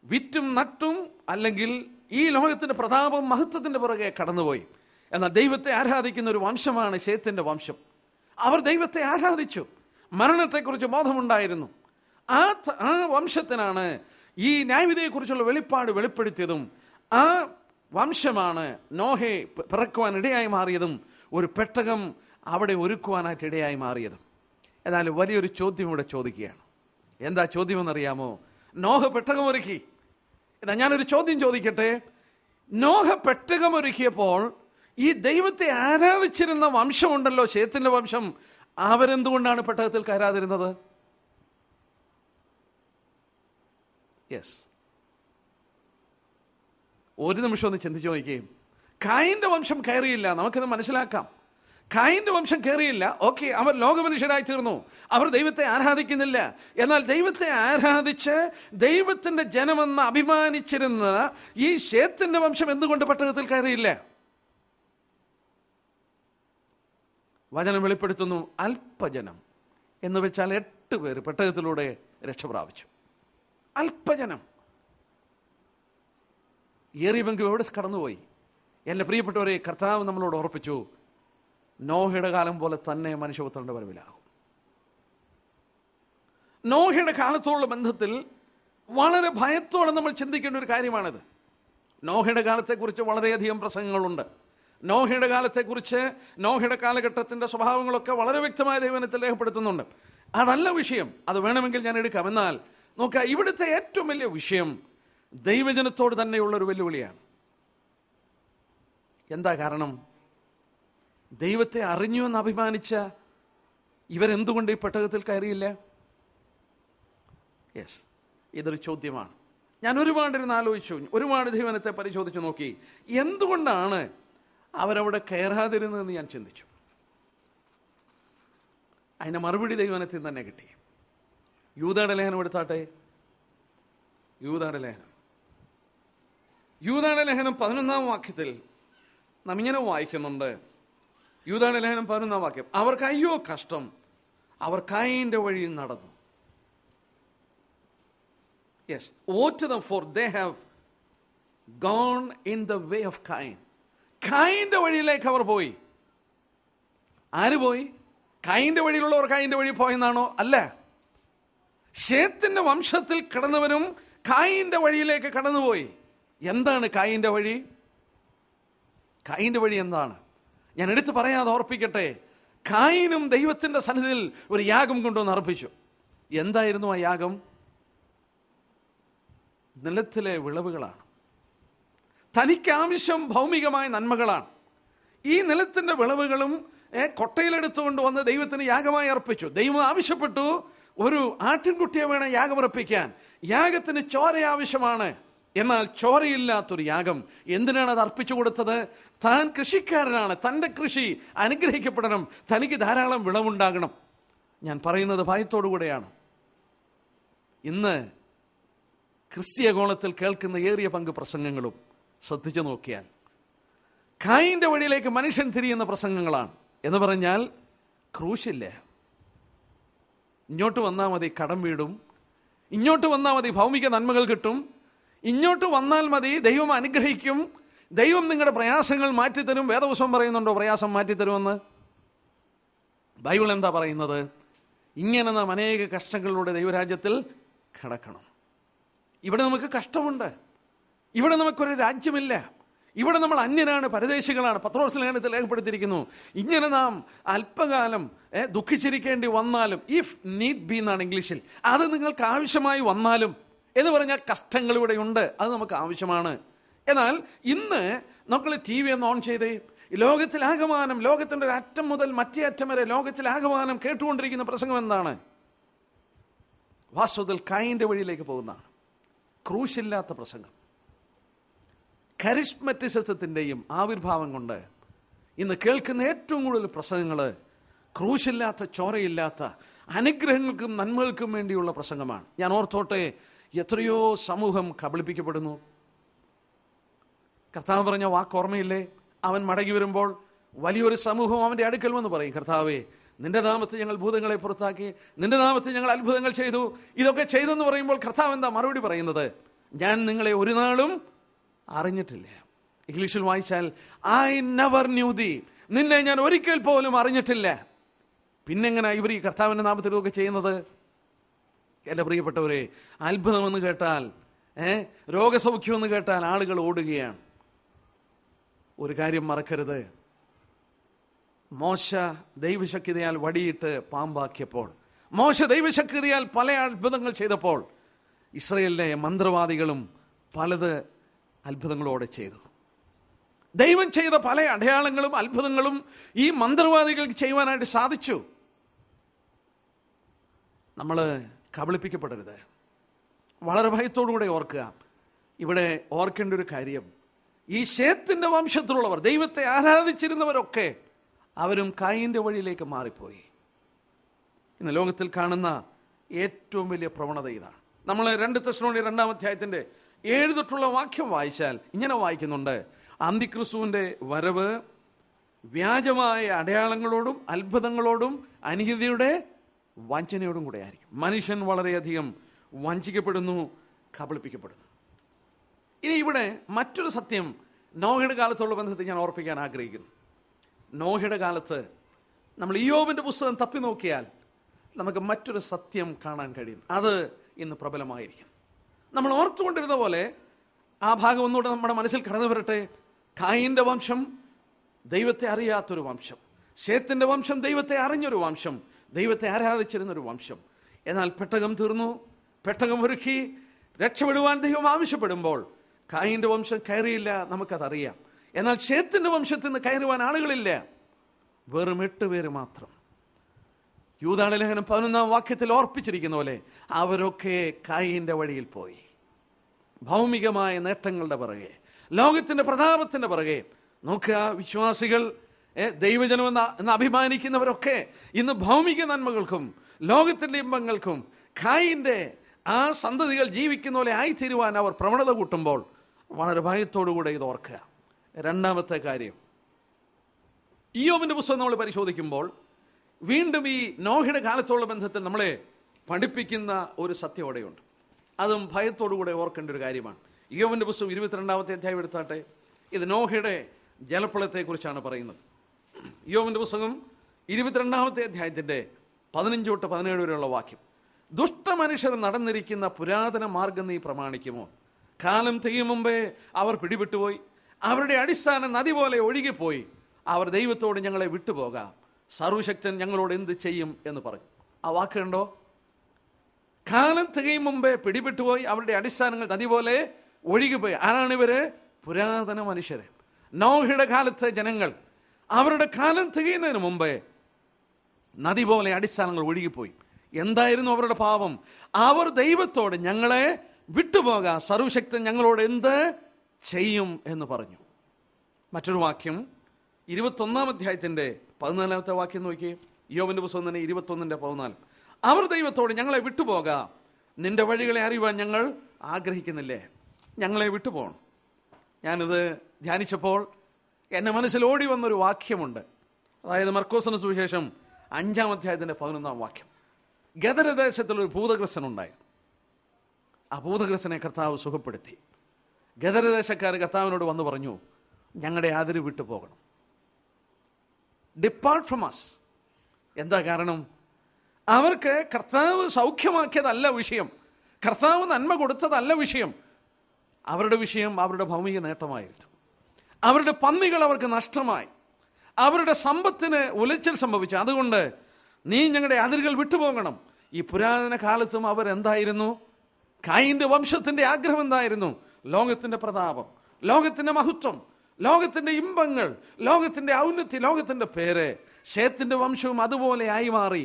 വിറ്റും നട്ടും അല്ലെങ്കിൽ ഈ ലോകത്തിൻ്റെ പ്രതാപം മഹത്വത്തിൻ്റെ പുറകെ കടന്നുപോയി. എന്നാൽ ദൈവത്തെ ആരാധിക്കുന്ന ഒരു വംശമാണ് ശേത്തിന്റെ വംശം. അവർ ദൈവത്തെ ആരാധിച്ചു, മരണത്തെക്കുറിച്ച് ബോധമുണ്ടായിരുന്നു. ആ വംശത്തിനാണ് ഈ ന്യായവിധിയെക്കുറിച്ചുള്ള വെളിപ്പെടുത്തിയതും. ആ വംശമാണ് നോഹയെ പിറക്കുവാൻ ഇടയായി മാറിയതും ഒരു പെട്ടകം അവിടെ ഒരുക്കുവാനായിട്ട് ഇടയായി മാറിയതും. എന്നാലും വലിയൊരു ചോദ്യം ഇവിടെ ചോദിക്കുകയാണ്. എന്താ ചോദ്യമെന്നറിയാമോ? നോഹ പെട്ടകം ഒരുക്കി. എന്നാ ഞാനൊരു ചോദ്യം ചോദിക്കട്ടെ. നോഹ പെട്ടകം ഒരുക്കിയപ്പോൾ ഈ ദൈവത്തെ ആരാധിച്ചിരുന്ന വംശമുണ്ടല്ലോ, ശേത്തിന്റെ വംശം, അവരെന്തുകൊണ്ടാണ് പെട്ടകത്തിൽ കയറാതിരുന്നത്? യെസ്, ഒരു നിമിഷം ഒന്ന് ചിന്തിച്ചു നോക്കുകയും. കായിന്റെ വംശം കയറിയില്ല, നമുക്കിത് മനസ്സിലാക്കാം. കായിന്റെ വംശം കയറിയില്ല, ഓക്കെ, അവർ ലോകമനുഷ്യരായി തീർന്നു, അവർ ദൈവത്തെ ആരാധിക്കുന്നില്ല. എന്നാൽ ദൈവത്തെ ആരാധിച്ച് ദൈവത്തിന്റെ ജനമെന്ന് അഭിമാനിച്ചിരുന്ന ഈ ശേത്തിന്റെ വംശം എന്തുകൊണ്ട് പെട്ടകത്തിൽ കയറിയില്ല? വചനം വെളിപ്പെടുത്തുന്നു, അല്പജനം എന്ന് വെച്ചാൽ 8 പേര് പെട്ടകത്തിലൂടെ രക്ഷപ്രാപിച്ചു. അല്പജനം. ഏറിയ പങ്ക് എവിടെ കടന്നുപോയി? എൻ്റെ പ്രിയപ്പെട്ടവരെ, കർത്താവ് നമ്മളോട് ഓർപ്പിച്ചു, നോഹയുടെ കാലം പോലെ തന്നെ മനുഷ്യപുത്രന്റെ വരവിലാകും. നോഹയുടെ കാലത്തോടുള്ള ബന്ധത്തിൽ വളരെ ഭയത്തോടെ നമ്മൾ ചിന്തിക്കേണ്ട ഒരു കാര്യമാണിത്. നോഹയുടെ കാലത്തെക്കുറിച്ച് വളരെയധികം പ്രസംഗങ്ങളുണ്ട്. നോഹയുടെ കാലത്തെക്കുറിച്ച്, നോഹയുടെ കാലഘട്ടത്തിൻ്റെ സ്വഭാവങ്ങളൊക്കെ വളരെ വ്യക്തമായ ദൈവവചനത്തിൽ രേഖപ്പെടുത്തുന്നുണ്ട്. അതല്ല വിഷയം, അത് വേണമെങ്കിൽ ഞാൻ എടുക്കാം. എന്നാൽ നോക്കുക, ഇവിടുത്തെ ഏറ്റവും വലിയ വിഷയം ദൈവജനത്തോട് തന്നെയുള്ളൊരു വെല്ലുവിളിയാണ്. എന്താ കാരണം? ദൈവത്തെ അറിഞ്ഞു എന്ന് അഭിമാനിച്ച ഇവരെന്തുകൊണ്ട് ഈ പെട്ടകത്തിൽ കയറിയില്ല? യെസ്, ഇതൊരു ചോദ്യമാണ്. ഞാൻ ഒരുപാടിരുന്ന് ആലോചിച്ചു, ഒരുപാട് ദൈവജനത്തെ പരിശോധിച്ചു നോക്കി, എന്തുകൊണ്ടാണ് അവരവിടെ കയറാതിരുന്നതെന്ന് ഞാൻ ചിന്തിച്ചു. അതിൻ്റെ മറുപടി ദൈവജനത്തിൽ തന്നെ കിട്ടി. യൂദയുടെ ലേഖനം എടുത്താട്ടെ. യൂദയുടെ ലേഖനം 11-ാം വാക്യത്തിൽ നാം ഇങ്ങനെ വായിക്കുന്നുണ്ട്. യൂദയുടെ ലേഖനം 11-ാം വാക്യം: അവർക്ക് അയ്യോ കഷ്ടം, അവർ കയീന്റെ വഴിയിൽ നടന്നു. Yes, woe to them, for they have gone in the way of Cain. കയീന്റെ വഴിയിലേക്ക് അവർ പോയി. ആര് പോയി? കയീന്റെ വഴിയിലുള്ളവർ കയീന്റെ വഴി പോയെന്നാണോ? അല്ല. ശേത്തിന്റെ വംശത്തിൽ കിടന്നവരും കയീന്റെ വഴിയിലേക്ക് കടന്നുപോയി. എന്താണ് കയീന്റെ വഴി? കയീന്റെ വഴി എന്താണ്? ഞാൻ എടുത്തു പറയാതെ ഓർപ്പിക്കട്ടെ. കയീനും ദൈവത്തിന്റെ സന്നിധിയിൽ ഒരു യാഗം കൊണ്ടുവന്ന് അർപ്പിച്ചു. എന്തായിരുന്നു ആ യാഗം? നിലത്തിലെ വിളവുകളാണ്. തനിക്കാവശ്യം ഭൗമികമായ നന്മകളാണ്. ഈ നിലത്തിന്റെ വിളവുകളും കൊട്ടയിലെടുത്തുകൊണ്ട് വന്ന് ദൈവത്തിന് യാഗമായി അർപ്പിച്ചു. ദൈവം ആവശ്യപ്പെട്ടു, ഒരു ആട്ടിൻകുട്ടിയെ വേണം യാഗമർപ്പിക്കാൻ. യാഗത്തിന് ചോര ആവശ്യമാണ്. എന്നാൽ ചോരയില്ലാത്തൊരു യാഗം. എന്തിനാണ് അത് അർപ്പിച്ചു കൊടുത്തത്? താൻ കൃഷിക്കാരനാണ്, തൻ്റെ കൃഷി അനുഗ്രഹിക്കപ്പെടണം, തനിക്ക് ധാരാളം വിളവുണ്ടാകണം. ഞാൻ പറയുന്നത് ഭയത്തോടുകൂടെയാണ്. ഇന്ന് ക്രിസ്തീയ കോണത്തിൽ കേൾക്കുന്ന ഏറിയ പങ്ക് പ്രസംഗങ്ങളും ശ്രദ്ധിച്ചു നോക്കിയാൽ കയീന്റെ വഴിയിലേക്ക് മനുഷ്യൻ തിരിയുന്ന പ്രസംഗങ്ങളാണ്. എന്ന് പറഞ്ഞാൽ ക്രൂശില്ല, ഇങ്ങോട്ട് വന്നാൽ മതി കടം വീടും, ഇങ്ങോട്ട് വന്നാൽ മതി ഭൗമിക നന്മകൾ കിട്ടും, ഇങ്ങോട്ട് വന്നാൽ മതി ദൈവം അനുഗ്രഹിക്കും, ദൈവം നിങ്ങളുടെ പ്രയാസങ്ങൾ മാറ്റിത്തരും. വേദപുസ്തകം പറയുന്നുണ്ടോ പ്രയാസം മാറ്റിത്തരുമെന്ന്? ബൈബിൾ എന്താ പറയുന്നത്? ഇങ്ങനെ നാം അനേക കഷ്ടങ്ങളിലൂടെ ദൈവരാജ്യത്തിൽ കടക്കണം. ഇവിടെ നമുക്ക് കഷ്ടമുണ്ട്, ഇവിടെ നമുക്കൊരു രാജ്യമില്ല, ഇവിടെ നമ്മൾ അന്യനാണ്, പരദേശികളാണ്. പത്രോസ് ലേഖനത്തിൽ രേഖപ്പെടുത്തിയിരിക്കുന്നു. ഇങ്ങനെ നാം അല്പകാലം ദുഃഖിച്ചിരിക്കേണ്ടി വന്നാലും, ഇഫ് നീഡ് ബി എന്നാണ് ഇംഗ്ലീഷിൽ, അത് നിങ്ങൾക്ക് ആവശ്യമായി വന്നാലും എന്ന് പറഞ്ഞാൽ കഷ്ടങ്ങൾ ഇവിടെ ഉണ്ട്, അത് നമുക്ക് ആവശ്യമാണ്. എന്നാൽ ഇന്ന് നമ്മൾ TV ഒന്ന് ഓൺ ചെയ്തേ, ലോകത്തിലാകമാനം, ലോകത്തിൻ്റെ ഒരു അറ്റം മുതൽ മറ്റേ അറ്റം വരെ ലോകത്തിലാകമാനം കേട്ടുകൊണ്ടിരിക്കുന്ന പ്രസംഗം എന്താണ്? വാസ്തവത്തിൽ കയീന്റെ വഴിയിലേക്ക് പോകുന്നതാണ്. ക്രൂശില്ലാത്ത പ്രസംഗം. കരിസ്മറ്റിസത്തിൻ്റെയും ആവിർഭാവം കൊണ്ട് ഇന്ന് കേൾക്കുന്ന ഏറ്റവും കൂടുതൽ പ്രസംഗങ്ങൾ ക്രൂശില്ലാത്ത, ചോരയില്ലാത്ത, അനുഗ്രഹങ്ങൾക്കും നന്മകൾക്കും വേണ്ടിയുള്ള പ്രസംഗമാണ്. ഞാൻ ഓർത്തോട്ടെ, എത്രയോ സമൂഹം കബളിപ്പിക്കപ്പെടുന്നു. കർത്താവ് പറഞ്ഞ വാക്ക് ഓർമ്മയില്ലേ? അവൻ മടങ്ങി വരുമ്പോൾ വലിയൊരു സമൂഹം അവൻ്റെ അടുക്കൽ വന്ന് പറയും, കർത്താവേ, നിന്റെ നാമത്തിൽ ഞങ്ങൾ ഭൂതങ്ങളെ പുറത്താക്കി, നിന്റെ നാമത്തിൽ ഞങ്ങൾ അത്ഭുതങ്ങൾ ചെയ്തു. ഇതൊക്കെ ചെയ്തെന്ന് പറയുമ്പോൾ കർത്താവ് എന്താ മറുപടി പറയുന്നത്? ഞാൻ നിങ്ങളെ ഒരു നാളും അറിഞ്ഞിട്ടില്ല. ഇംഗ്ലീഷിൽ വായിച്ചാൽ ഐ നെവർ ന്യൂ ദീ, നിന്നെ ഞാൻ ഒരിക്കൽ പോലും അറിഞ്ഞിട്ടില്ല. പിന്നെങ്ങനെ ഇവർ ഈ കർത്താവിൻ്റെ നാമത്തിൽ ഇതൊക്കെ ചെയ്യുന്നത്? എൻ്റെ പ്രിയപ്പെട്ടവരെ, അത്ഭുതമെന്ന് കേട്ടാൽ, രോഗസൗഖ്യമെന്ന് കേട്ടാൽ ആളുകൾ ഓടുകയാണ്. ഒരു കാര്യം മറക്കരുത്, മോശ ദൈവശക്തിയാൽ വടിയിട്ട് പാമ്പാക്കിയപ്പോൾ, മോശ ദൈവശക്തിയാൽ പല അത്ഭുതങ്ങൾ ചെയ്തപ്പോൾ, ഇസ്രയേലിലെ മന്ത്രവാദികളും പലത് അത്ഭുതങ്ങളോടെ ചെയ്തു. ദൈവം ചെയ്ത പല അടയാളങ്ങളും അത്ഭുതങ്ങളും ഈ മന്ത്രവാദികൾക്ക് ചെയ്യുവാനായിട്ട് സാധിച്ചു. നമ്മൾ കബളിപ്പിക്കപ്പെടരുത്. വളരെ ഭയത്തോടുകൂടെ ഓർക്കുക. ഇവിടെ ഓർക്കേണ്ട ഒരു കാര്യം, ഈ ശേത്തിന്റെ വംശത്തിലുള്ളവർ, ദൈവത്തെ ആരാധിച്ചിരുന്നവരൊക്കെ അവരും കയീന്റെ വഴിയിലേക്ക് മാറിപ്പോയി. ഇന്ന് ലോകത്തിൽ കാണുന്ന ഏറ്റവും വലിയ പ്രവണത ഇതാണ്. നമ്മൾ 2 തെസ്സലോനിക്കർ 2-ാം അധ്യായത്തിന്റെ 7 തൊട്ടുള്ള വാക്യം വായിച്ചാൽ ഇങ്ങനെ വായിക്കുന്നുണ്ട്: അന്തിക്രിസ്തുവിന്റെ വരവ് വ്യാജമായ അടയാളങ്ങളോടും അത്ഭുതങ്ങളോടും അനീതിയുടെ വഞ്ചനയോടും കൂടെ ആയിരിക്കും. മനുഷ്യൻ വളരെയധികം വഞ്ചിക്കപ്പെടുന്നു, കബളിപ്പിക്കപ്പെടുന്നു. ഇനി ഇവിടെ മറ്റൊരു സത്യം നോഹയുടെ കാലത്തുള്ള ബന്ധത്തിൽ ഞാൻ ഓർപ്പിക്കാൻ ആഗ്രഹിക്കുന്നു. നോഹയുടെ കാലത്ത് നമ്മൾ ഇയ്യോബിന്റെ പുസ്തകം തപ്പി നോക്കിയാൽ നമുക്ക് മറ്റൊരു സത്യം കാണാൻ കഴിയും. അത് ഇന്ന് പ്രബലമായിരിക്കും. നമ്മൾ ഓർത്തുകൊണ്ടിരുന്ന പോലെ ആ ഭാഗം ഒന്നുകൂടെ നമ്മുടെ മനസ്സിൽ കടന്നു വരട്ടെ. കായീന്റെ വംശം ദൈവത്തെ അറിയാത്തൊരു വംശം, ശേത്തിന്റെ വംശം ദൈവത്തെ അറിഞ്ഞൊരു വംശം, ദൈവത്തെ ആരാധിച്ചിരുന്നൊരു വംശം. എന്നാൽ പെട്ടകം തീർന്നു, പെട്ടകം ഒരുക്കി രക്ഷപ്പെടുവാൻ ദൈവം ആവശ്യപ്പെടുമ്പോൾ കായീന്റെ വംശം കയറിയില്ല, നമുക്കതറിയാം. എന്നാൽ ശേത്തിന്റെ വംശത്തിൽ നിന്ന് കയറുവാൻ ആളുകളില്ല, വെറും 8 പേര് മാത്രം. യൂദായുടെ ലേഖനം 11-ാം വാക്യത്തിൽ ഓർപ്പിച്ചിരിക്കുന്ന പോലെ അവരൊക്കെ കായീന്റെ വഴിയിൽ പോയി. ഭൗമികമായ നേട്ടങ്ങളുടെ പിറകെ, ലോകത്തിന്റെ പ്രതാപത്തിന്റെ പിറകെ. നോക്കുക, വിശ്വാസികൾ, ദൈവജനം എന്ന് അഭിമാനിക്കുന്നവരൊക്കെ ഇന്ന് ഭൗമിക നന്മകൾക്കും ലോകത്തിന്റെ ഇമ്പങ്ങൾക്കും കായീന്റെ ആ സന്തതികൾ ജീവിക്കുന്ന പോലെ ആയിത്തീരുവാൻ അവർ പ്രവണത കൂട്ടുമ്പോൾ വളരെ ഭയത്തോടുകൂടെ ഇത് ഓർക്കുക. രണ്ടാമത്തെ കാര്യം, ഇയ്യോബിന്റെ പുസ്തകം നമ്മൾ പരിശോധിക്കുമ്പോൾ വീണ്ടും ഈ നോഹയുടെ കാലത്തോടുള്ള ബന്ധത്തിൽ നമ്മളെ പഠിപ്പിക്കുന്ന ഒരു സത്യം അവിടെയുണ്ട്. അതും ഭയത്തോടുകൂടെ ഓർക്കേണ്ട ഒരു കാര്യമാണ്. ഇയ്യോബിന്റെ പുസ്തകം 22-ാമത്തെ അധ്യായം എടുത്താട്ടെ. ഇത് നോഹയുടെ ജലപ്രളയത്തെക്കുറിച്ചാണ് പറയുന്നത്. ഇയ്യോബിന്റെ പുസ്തകം 22-ാമത്തെ അധ്യായത്തിന്റെ 15 തൊട്ട് 17 വരെയുള്ള വാക്യം. ദുഷ്ടമനുഷ്യർ നടന്നിരിക്കുന്ന പുരാതന മാർഗം നീ പ്രമാണിക്കുമോ? കാലം തികയും മുമ്പേ അവർ പിടിപെട്ടുപോയി, അവരുടെ അടിസ്ഥാനം നദി പോലെ ഒഴുകിപ്പോയി. അവർ ദൈവത്തോട് ഞങ്ങളെ വിട്ടുപോകാം, സർവശക്തൻ ഞങ്ങളോട് എന്ത് ചെയ്യും എന്ന് പറഞ്ഞു. ആ വാക്ക് കണ്ടോ? കാലം തികയും മുമ്പേ പിടിപെട്ടുപോയി, അവരുടെ അടിസ്ഥാനങ്ങൾ നദി പോലെ ഒഴുകിപ്പോയി. ആരാണിവര്? പുരാതന മനുഷ്യര്, നോഹയുടെ കാലത്തെ ജനങ്ങൾ. അവരുടെ കാലം തികയുന്നതിന് മുമ്പേ നദി പോലെ അടിസ്ഥാനങ്ങൾ ഒഴുകിപ്പോയി. എന്തായിരുന്നു അവരുടെ പാപം? അവർ ദൈവത്തോട് ഞങ്ങളെ വിട്ടുപോകാം, സർവശക്തൻ ഞങ്ങളോട് എന്ത് ചെയ്യും എന്ന് പറഞ്ഞു. മറ്റൊരു വാക്യം 21-ാം അധ്യായത്തിന്റെ 14-ാമത്തെ വാക്യം നോക്കിയേ. ഇയ്യോബിന്റെ പുസ്തകം തന്നെ 21-ന്റെ-14. അവർ ദൈവത്തോട് ഞങ്ങളെ വിട്ടുപോകാം, നിന്റെ വഴികളെ അറിയുവാൻ ഞങ്ങൾ ആഗ്രഹിക്കുന്നില്ലേ? ഞങ്ങളെ വിട്ടുപോകണം. ഞാനിത് ധ്യാനിച്ചപ്പോൾ എൻ്റെ മനസ്സിൽ ഓടി വന്നൊരു വാക്യമുണ്ട്. അതായത് മർക്കോസിന്റെ സുവിശേഷം 5-ാം അധ്യായത്തിന്റെ 11-ാം വാക്യം. ഗദരദേശത്തിലൊരു ഭൂതഗ്രസ്തനുണ്ടായിരുന്നു. ആ ഭൂതഗ്രസ്തനെ കർത്താവ് സുഖപ്പെടുത്തി. ഗദരദേശക്കാർ കർത്താവിനോട് വന്ന് പറഞ്ഞു, ഞങ്ങളുടെ അതിര് വിട്ടു പോകണം, ഡിപ്പാർട്ട് ഫ്രം അസ്. എന്താ കാരണം? അവർക്ക് കർത്താവ് സൗഖ്യമാക്കിയതല്ല വിഷയം, കർത്താവ് നന്മ കൊടുത്തതല്ല വിഷയം. അവരുടെ വിഷയം അവരുടെ ഭൗമിക നേട്ടമായിരുന്നു. അവരുടെ പന്നികൾ അവർക്ക് നഷ്ടമായി, അവരുടെ സമ്പത്തിന് ഉലച്ചിൽ സംഭവിച്ചു. അതുകൊണ്ട് നീ ഞങ്ങളുടെ അതിരുകൾ വിട്ടുപോകണം. ഈ പുരാതന കാലത്തും അവരെന്തായിരുന്നു? കായീന്റെ വംശത്തിന്റെ ആഗ്രഹം എന്തായിരുന്നു? ലോകത്തിന്റെ പ്രതാപം, ലോകത്തിന്റെ മഹത്വം, ലോകത്തിന്റെ ഇമ്പങ്ങൾ, ലോകത്തിന്റെ ഔന്നത്യം, ലോകത്തിന്റെ പേര്. ശേത്തിന്റെ വംശവും അതുപോലെ ആയി മാറി.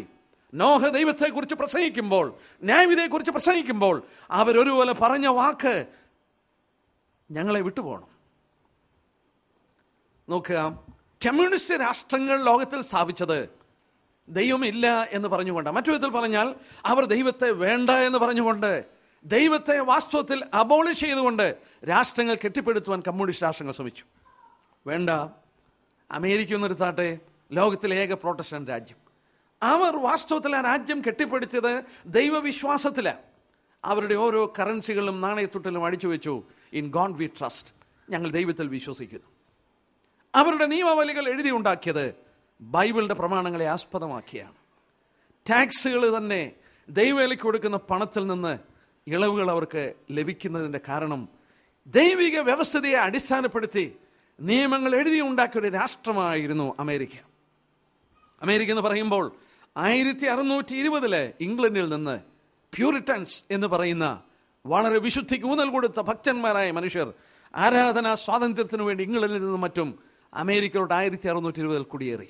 നോഹ ദൈവത്തെക്കുറിച്ച് പ്രസംഗിക്കുമ്പോൾ, ന്യായവിധിയെക്കുറിച്ച് പ്രസംഗിക്കുമ്പോൾ അവരൊരുപോലെ പറഞ്ഞ വാക്ക് ഞങ്ങളെ വിട്ടുപോകണം. നോക്കുക, കമ്മ്യൂണിസ്റ്റ് രാഷ്ട്രങ്ങൾ ലോകത്തിൽ സ്ഥാപിച്ചത് ദൈവമില്ല എന്ന് പറഞ്ഞുകൊണ്ട്, മറ്റു വിധത്തിൽ പറഞ്ഞാൽ അവർ ദൈവത്തെ വേണ്ട എന്ന് പറഞ്ഞുകൊണ്ട്, ദൈവത്തെ വാസ്തവത്തിൽ അബോളിഷ് ചെയ്തുകൊണ്ട് രാഷ്ട്രങ്ങൾ കെട്ടിപ്പടുത്തുവാൻ കമ്മ്യൂണിസ്റ്റ് രാഷ്ട്രങ്ങൾ ശ്രമിച്ചു. വേണ്ട, അമേരിക്ക ഒന്നെടുത്താട്ടെ, ലോകത്തിലെ ഏക പ്രൊട്ടസ്റ്റന്റ് രാജ്യം. അവർ വാസ്തവത്തിൽ ആ രാജ്യം കെട്ടിപ്പടുത്തത് ദൈവവിശ്വാസത്തിലാണ്. അവരുടെ ഓരോ കറൻസികളും നാണയത്തുട്ടിലും അടിച്ചു വെച്ചു, ഇൻ ഗോഡ് വി ട്രസ്റ്റ്, ഞങ്ങൾ ദൈവത്തിൽ വിശ്വസിക്കുന്നു. അവരുടെ നിയമവലികൾ എഴുതി ഉണ്ടാക്കിയത് ബൈബിളിന്റെ പ്രമാണങ്ങളെ ആസ്പദമാക്കിയാണ്. ടാക്സുകൾ തന്നെ ദൈവവേലയ്ക്ക് കൊടുക്കുന്ന പണത്തിൽ നിന്ന് ഇളവുകൾ അവർക്ക് ലഭിക്കുന്നതിൻ്റെ കാരണം ദൈവിക വ്യവസ്ഥിതിയെ അടിസ്ഥാനപ്പെടുത്തി നിയമങ്ങൾ എഴുതി ഉണ്ടാക്കിയ ഒരു രാഷ്ട്രമായിരുന്നു അമേരിക്ക. അമേരിക്ക എന്ന് പറയുമ്പോൾ 1620 ഇംഗ്ലണ്ടിൽ നിന്ന് പ്യൂരിറ്റൻസ് എന്ന് പറയുന്ന വളരെ വിശുദ്ധിക്ക് ഊന്നൽ കൊടുത്ത ഭക്തന്മാരായ മനുഷ്യർ ആരാധനാ സ്വാതന്ത്ര്യത്തിന് വേണ്ടി ഇംഗ്ലണ്ടിൽ നിന്നും മറ്റും അമേരിക്കയിലോട്ട് 1620 കുടിയേറി.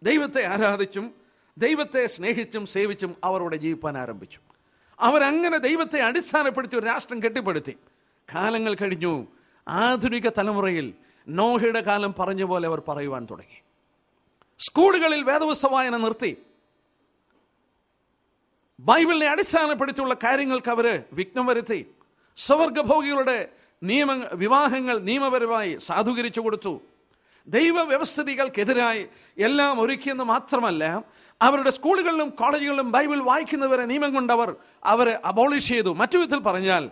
ദൈവത്തെ ആരാധിച്ചും ദൈവത്തെ സ്നേഹിച്ചും സേവിച്ചും അവരോട് ജീവിപ്പാൻ ആരംഭിച്ചു. അവരങ്ങനെ ദൈവത്തെ അടിസ്ഥാനപ്പെടുത്തി ഒരു രാഷ്ട്രം കെട്ടിപ്പടുത്തി. കാലങ്ങൾ കഴിഞ്ഞു. ആധുനിക തലമുറയിൽ നോഹയുടെ കാലം പറഞ്ഞ പോലെ അവർ പറയുവാൻ തുടങ്ങി. സ്കൂളുകളിൽ വേദപുസ്തക വായന നിർത്തി. ബൈബിളിനെ അടിസ്ഥാനപ്പെടുത്തിയുള്ള കാര്യങ്ങൾക്ക് അവർ വിഘ്നം വരുത്തി. സ്വവർഗഭോഗികളുടെ വിവാഹങ്ങൾ നിയമപരമായി സാധൂകരിച്ചു കൊടുത്തു. ദൈവ വ്യവസ്ഥിതികൾക്കെതിരായി എല്ലാം ഒരുക്കിയെന്ന് മാത്രമല്ല, അവരുടെ സ്കൂളുകളിലും കോളേജുകളിലും ബൈബിൾ വായിക്കുന്നവരെ നിയമം കൊണ്ട് അവരെ അബോളിഷ് ചെയ്തു. മറ്റു വിധത്തിൽ പറഞ്ഞാൽ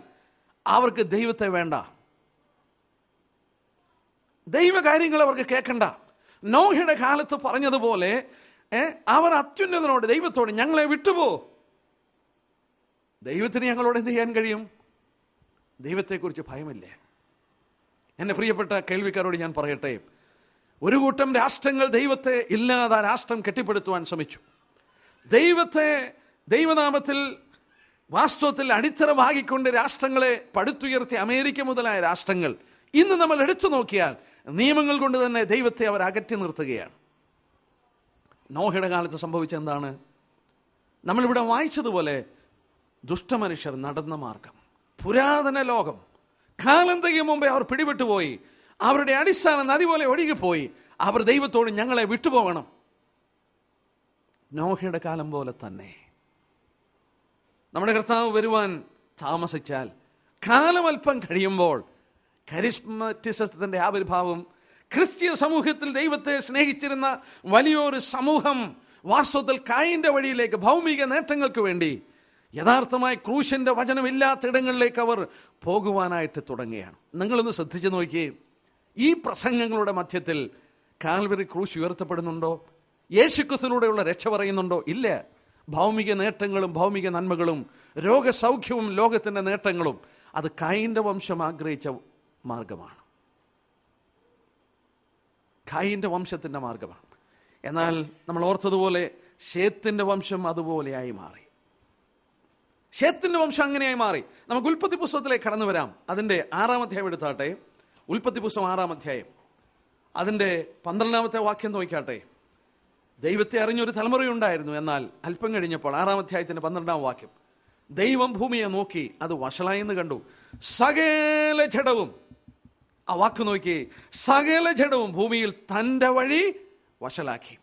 അവർക്ക് ദൈവത്തെ വേണ്ട, ദൈവകാര്യങ്ങൾ അവർക്ക് കേൾക്കണ്ട. നോഹയുടെ കാലത്ത് പറഞ്ഞതുപോലെ അവർ അത്യുന്നതനോട്, ദൈവത്തോട് ഞങ്ങളെ വിട്ടുപോ, ദൈവത്തിന് ഞങ്ങളോട് എന്ത് ചെയ്യാൻ കഴിയും? ദൈവത്തെക്കുറിച്ച് ഭയമില്ല. എൻ്റെ പ്രിയപ്പെട്ട കേൾവിക്കാരോട് ഞാൻ പറയട്ടെ, ഒരു കൂട്ടം രാഷ്ട്രങ്ങൾ ദൈവത്തെ ഇല്ലാതെ രാഷ്ട്രം കെട്ടിപ്പടുത്തുവാൻ ശ്രമിച്ചു. ദൈവത്തെ ദൈവനാമത്തിൽ വാസ്തവത്തിൽ അടിത്തറ ഭാഗിക്കൊണ്ട് രാഷ്ട്രങ്ങളെ പടുത്തുയർത്തിയ അമേരിക്ക മുതലായ രാഷ്ട്രങ്ങൾ ഇന്ന് നമ്മൾ എടുത്തു നോക്കിയാൽ നിയമങ്ങൾ കൊണ്ട് തന്നെ ദൈവത്തെ അവർ അകറ്റി നിർത്തുകയാണ്. നോഹയുടെ കാലത്ത് സംഭവിച്ചെന്താണ്? നമ്മളിവിടെ വായിച്ചതുപോലെ ദുഷ്ടമനുഷ്യർ നടന്ന മാർഗം, പുരാതന ലോകം, കാലം തികയും മുമ്പേ അവർ പിടിപെട്ടുപോയി. അവരുടെ അടിസ്ഥാനം നദി പോലെ ഒഴുകിപ്പോയി. അവർ ദൈവത്തോട് ഞങ്ങളെ വിട്ടുപോകണം. നോഹയുടെ കാലം പോലെ തന്നെ നമ്മുടെ കർത്താവ് വരുവാൻ താമസിച്ചാൽ, കാലം അല്പം കഴിയുമ്പോൾ കരിസ്മറ്റിസത്തിന്റെ ആവിർഭാവം, ക്രിസ്തീയ സമൂഹത്തിൽ ദൈവത്തെ സ്നേഹിച്ചിരുന്ന വലിയൊരു സമൂഹം വാസ്തവത്തിൽ കായിന്റെ വഴിയിലേക്ക്, ഭൗമിക നേട്ടങ്ങൾക്ക് വേണ്ടി യഥാർത്ഥമായി ക്രൂശിന്റെ വചനമില്ലാത്ത ഇടങ്ങളിലേക്ക് അവർ പോകുവാനായിട്ട് തുടങ്ങുകയാണ്. നിങ്ങളൊന്ന് ശ്രദ്ധിച്ചു നോക്കിയേ, ഈ പ്രസംഗങ്ങളുടെ മധ്യത്തിൽ കാൽവരി ക്രൂശ് ഉയർത്തപ്പെടുന്നുണ്ടോ? യേശുക്രിസ്തുവിലൂടെയുള്ള രക്ഷ പറയുന്നുണ്ടോ? ഇല്ല. ഭൗമിക നേട്ടങ്ങളും ഭൗമിക നന്മകളും രോഗസൗഖ്യവും ലോകത്തിന്റെ നേട്ടങ്ങളും അത് കായിന്റെ വംശം ആഗ്രഹിച്ച മാർഗമാണ്, കായിന്റെ വംശത്തിന്റെ മാർഗമാണ്. എന്നാൽ നമ്മൾ ഓർത്തതുപോലെ ശേത്തിന്റെ വംശം അതുപോലെയായി മാറി. ശേത്തിന്റെ വംശം അങ്ങനെയായി മാറി. നമുക്ക് ഉൽപ്പത്തി പുസ്തകത്തിലേക്ക് കടന്നു വരാം. അതിന്റെ 6-ാം അധ്യായം എടുത്താട്ടെ. ഉൽപ്പത്തി പുസ്തകം 6-ാം അധ്യായം അതിന്റെ 12-ാമത്തെ വാക്യം നോക്കാട്ടെ. ദൈവത്തെ അറിഞ്ഞൊരു തലമുറയുണ്ടായിരുന്നു. എന്നാൽ അല്പം കഴിഞ്ഞപ്പോൾ 6-ാം അധ്യായത്തിന്റെ 12-ാം വാക്യം, ദൈവം ഭൂമിയെ നോക്കി, അത് വഷളായെന്ന് കണ്ടു. സകല ജഡവും, ആ വാക്ക് നോക്കി, സകല ജഡവും ഭൂമിയിൽ തൻ്റെ വഴി വഷളാക്കി.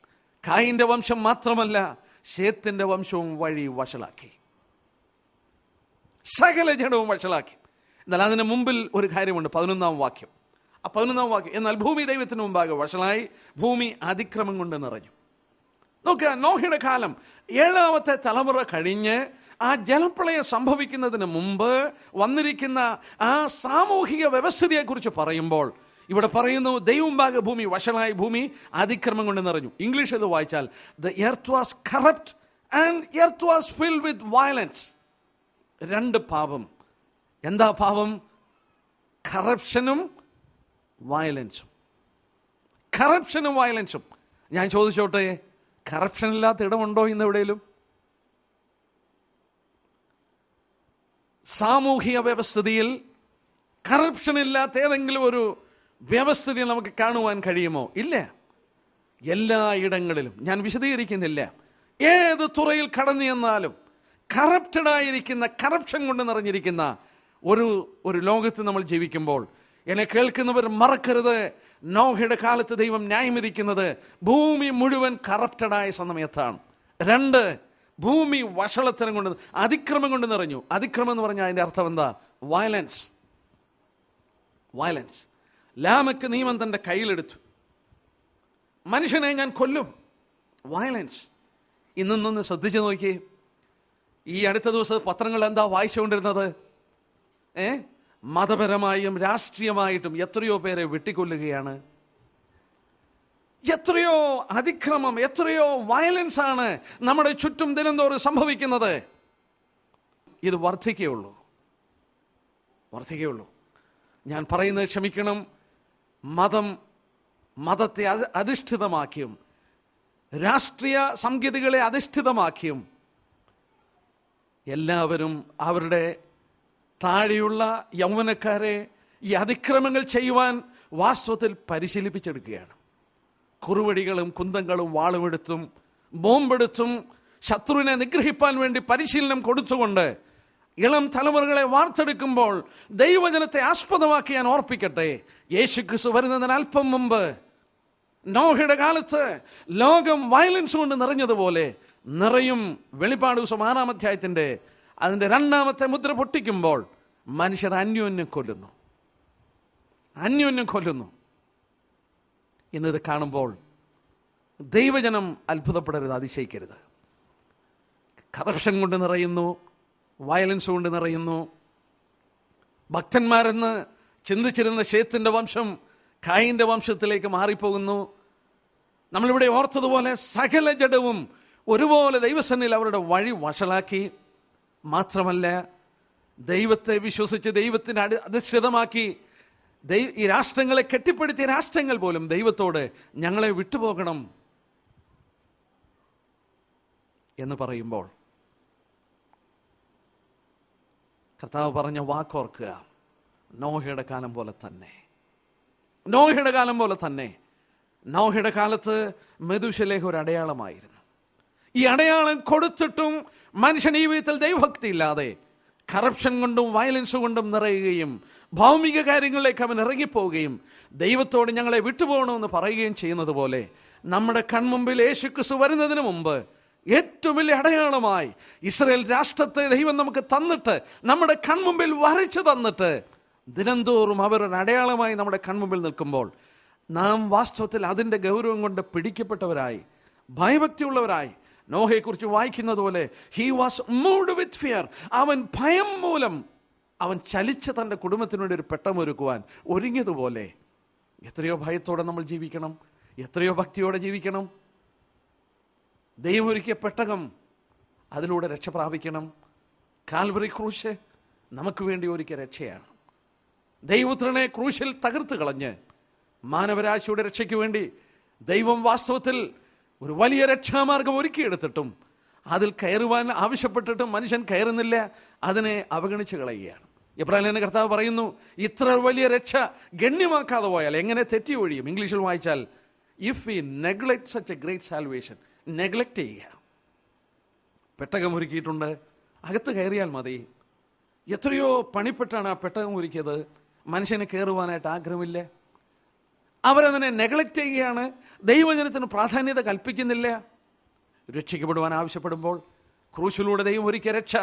കായിന്റെ വംശം മാത്രമല്ല, ശേത്തിന്റെ വംശവും വഴി വഷളാക്കി. സകല ജഡവും വഷളാക്കി. എന്നാൽ അതിന് മുമ്പിൽ ഒരു കാര്യമുണ്ട്. 11-ാം വാക്യം. ആ 11-ാം വാക്യം, എന്നാൽ ഭൂമി ദൈവത്തിന് മുമ്പാകെ വഷളായി, ഭൂമി അതിക്രമം കൊണ്ട് നിറഞ്ഞു. നോക്കുക, നോഹയുടെ കാലം 7-ാമത്തെ തലമുറ കഴിഞ്ഞ് ആ ജലപ്രളയം സംഭവിക്കുന്നതിന് മുമ്പ് വന്നിരിക്കുന്ന ആ സാമൂഹിക വ്യവസ്ഥിതിയെക്കുറിച്ച് പറയുമ്പോൾ ഇവിടെ പറയുന്നു, ദൈവമുമ്പാകെ ഭൂമി വഷളായി, ഭൂമി അതിക്രമം കൊണ്ട് നിറഞ്ഞു. ഇംഗ്ലീഷ് ഇത് വായിച്ചാൽ, the earth was corrupt and earth was filled with violence. 2 പാപം. എന്താ പാപം? കറപ്ഷനും വയലൻസും. കറപ്ഷനും വയലൻസും. ഞാൻ ചോദിച്ചോട്ടെ, കറപ്ഷൻ ഇല്ലാത്ത ഇടമുണ്ടോ ഇന്ന് എവിടെയും? സാമൂഹിക വ്യവസ്ഥിതിയിൽ കറപ്ഷൻ ഇല്ലാത്ത ഏതെങ്കിലും ഒരു വ്യവസ്ഥിതി നമുക്ക് കാണുവാൻ കഴിയുമോ? ഇല്ല. എല്ലാ ഇടങ്ങളിലും, ഞാൻ വിശദീകരിക്കുന്നില്ല, ഏത് തുറയിൽ കടന്നു ചെന്നാലും കറപ്റ്റഡായിരിക്കുന്ന, കറപ്ഷൻ കൊണ്ട് നിറഞ്ഞിരിക്കുന്ന ഒരു ലോകത്ത് നമ്മൾ ജീവിക്കുമ്പോൾ, എന്നെ കേൾക്കുന്നവർ മറക്കരുത്, നോഹയുടെ കാലത്ത് ദൈവം ന്യായം വിധിക്കുന്നത് ഭൂമി മുഴുവൻ കറപ്റ്റഡായ സമയത്താണ്. 2, ഭൂമി വഷളത്തരം കൊണ്ട്, അതിക്രമം കൊണ്ട് നിറഞ്ഞു. അതിക്രമം എന്ന് പറഞ്ഞാൽ അതിൻ്റെ അർത്ഥം എന്താ? വയലൻസ്. വയലൻസ്. ലാമക്ക് നിയമം തൻ്റെ കയ്യിലെടുത്തു. മനുഷ്യനെ ഞാൻ കൊല്ലും. വയലൻസ്. ഇന്നൊന്ന് ശ്രദ്ധിച്ചു നോക്കിയേ. ഈ അടുത്ത ദിവസം പത്രങ്ങൾ എന്താ വായിച്ചുകൊണ്ടിരുന്നത്? മതപരമായും രാഷ്ട്രീയമായിട്ടും എത്രയോ പേരെ വെട്ടിക്കൊല്ലുകയാണ്. എത്രയോ അതിക്രമം, എത്രയോ വയലൻസ് ആണ് നമ്മുടെ ചുറ്റും ദിനംതോറും സംഭവിക്കുന്നത്. ഇത് വർദ്ധിക്കുകയുള്ളൂ. ഞാൻ പറയുന്നത് ക്ഷമിക്കണം. മതത്തെ അധിഷ്ഠിതമാക്കിയും രാഷ്ട്രീയ സംഗതികളെ അധിഷ്ഠിതമാക്കിയും എല്ലാവരും അവരുടെ താഴെയുള്ള യൗവനക്കാരെ ഈ അതിക്രമങ്ങൾ ചെയ്യുവാൻ വാസ്തവത്തിൽ പരിശീലിപ്പിച്ചെടുക്കുകയാണ്. കുറുവടികളും കുന്തങ്ങളും വാളുമെടുത്തും ബോംബെടുത്തും ശത്രുവിനെ നിഗ്രഹിപ്പാൻ വേണ്ടി പരിശീലനം കൊടുത്തുകൊണ്ട് ഇളം തലമുറകളെ വാർത്തെടുക്കുമ്പോൾ ദൈവജനത്തെ ആസ്പദമാക്കി ഞാൻ ഓർപ്പിക്കട്ടെ, യേശുക്രിസ്തു വരുന്നതിന് അല്പം മുമ്പ് നോഹയുടെ കാലത്ത് ലോകം വയലൻസ് കൊണ്ട് നിറഞ്ഞതുപോലെ നിറയും. വെളിപ്പാട് ദിവസം 6-ാം അധ്യായത്തിന്റെ അതിൻ്റെ 2-ാമത്തെ മുദ്ര പൊട്ടിക്കുമ്പോൾ മനുഷ്യർ അന്യോന്യം കൊല്ലുന്നു. ഇന്നിത് കാണുമ്പോൾ ദൈവജനം അത്ഭുതപ്പെടരുത്, അതിശയിക്കരുത്. കറപ്ഷൻ കൊണ്ട് നിറയുന്നു, വയലൻസ് കൊണ്ട് നിറയുന്നു. ഭക്തന്മാരെന്ന് ചിന്തിച്ചിരുന്ന ശേത്തിന്റെ വംശം കായിന്റെ വംശത്തിലേക്ക് മാറിപ്പോകുന്നു. നമ്മളിവിടെ ഓർത്തതുപോലെ സകല ജഡവും ഒരുപോലെ ദൈവസന്നിധിയിൽ അവരുടെ വഴി വഷളാക്കി. മാത്രമല്ല, ദൈവത്തെ വിശ്വസിച്ച് ദൈവത്തിന് അധിഷ്ഠിതമാക്കി ഈ രാഷ്ട്രങ്ങളെ കെട്ടിപ്പടുത്തിയ രാഷ്ട്രങ്ങൾ പോലും ദൈവത്തോട് ഞങ്ങളെ വിട്ടുപോകണം എന്ന് പറയുമ്പോൾ കർത്താവ് പറഞ്ഞ വാക്കോർക്കുക. നോഹയുടെ കാലം പോലെ തന്നെ, നോഹയുടെ കാലം പോലെ തന്നെ. നോഹയുടെ കാലത്ത് മെഥൂശലഹ് ഒരു അടയാളമായിരുന്നു. ഈ അടയാളം കൊടുത്തിട്ടും മനുഷ്യൻ ഈ വിധത്തിൽ ദൈവഭക്തി ഇല്ലാതെ കറപ്ഷൻ കൊണ്ടും വയലൻസ് കൊണ്ടും നിറയുകയും ഭൗമിക കാര്യങ്ങളിലേക്ക് അവൻ ഇറങ്ങിപ്പോവുകയും ദൈവത്തോട് ഞങ്ങളെ വിട്ടുപോകണമെന്ന് പറയുകയും ചെയ്യുന്നത് പോലെ നമ്മുടെ കൺമുമ്പിൽ യേശുക്രിസ്തു വരുന്നതിന് മുമ്പ് ഏറ്റവും വലിയ അടയാളമായി ഇസ്രായേൽ രാഷ്ട്രത്തെ ദൈവം നമുക്ക് തന്നിട്ട്, നമ്മുടെ കൺമുമ്പിൽ വരച്ചു തന്നിട്ട്, ദിനംതോറും അവരൊരു അടയാളമായി നമ്മുടെ കൺമുമ്പിൽ നിൽക്കുമ്പോൾ നാം വാസ്തവത്തിൽ അതിൻ്റെ ഗൗരവം കൊണ്ട് പിടിക്കപ്പെട്ടവരായി, ഭയഭക്തിയുള്ളവരായി, നോഹയെക്കുറിച്ച് വായിക്കുന്നത് പോലെ he was moved with fear. അവൻ ഭയം മൂലം അവൻ ചലിച്ച് തൻ്റെ കുടുംബത്തിനു വേണ്ടി ഒരു പെട്ടമൊരുക്കുവാൻ ഒരുങ്ങിയതുപോലെ എത്രയോ ഭയത്തോടെ നമ്മൾ ജീവിക്കണം, എത്രയോ ഭക്തിയോടെ ജീവിക്കണം. ദൈവം ഒരുക്കിയ പെട്ടകം, അതിലൂടെ രക്ഷ പ്രാപിക്കണം. കാൽവറി ക്രൂശ് നമുക്ക് വേണ്ടി ഒരുക്കിയ രക്ഷയാണ്. ദൈവപുത്രനെ ക്രൂശിൽ തകർത്ത് കളഞ്ഞ് മാനവരാശിയുടെ രക്ഷയ്ക്ക് വേണ്ടി ദൈവം വാസ്തവത്തിൽ ഒരു വലിയ രക്ഷാമാർഗം ഒരുക്കിയെടുത്തിട്ടും അതിൽ കയറുവാൻ ആവശ്യപ്പെട്ടിട്ടും മനുഷ്യൻ കയറുന്നില്ല, അതിനെ അവഗണിച്ച് കളയുകയാണ്. എബ്രാഹിം കർത്താവ് പറയുന്നു, ഇത്ര വലിയ രക്ഷ ഗണ്യമാക്കാതെ പോയാൽ എങ്ങനെ തെറ്റി ഒഴിയും? ഇംഗ്ലീഷിൽ വായിച്ചാൽ if we neglect such A great salvation, neglect ചെയ്യുക. പെട്ടകം ഒരുക്കിയിട്ടുണ്ട്, അകത്ത് കയറിയാൽ മതി. എത്രയോ പണിപ്പെട്ടാണ് ആ പെട്ടകം ഒരുക്കിയത്. മനുഷ്യന് കയറുവാനായിട്ട് ആഗ്രഹമില്ല, അവരതിനെ നെഗ്ലക്ട് ചെയ്യുകയാണ്, ദൈവജനത്തിന് പ്രാധാന്യത കൽപ്പിക്കുന്നില്ല. രക്ഷിക്കപ്പെടുവാൻ ആവശ്യപ്പെടുമ്പോൾ ക്രൂശിലൂടെ ദൈവം ഒരുക്കിയ രക്ഷ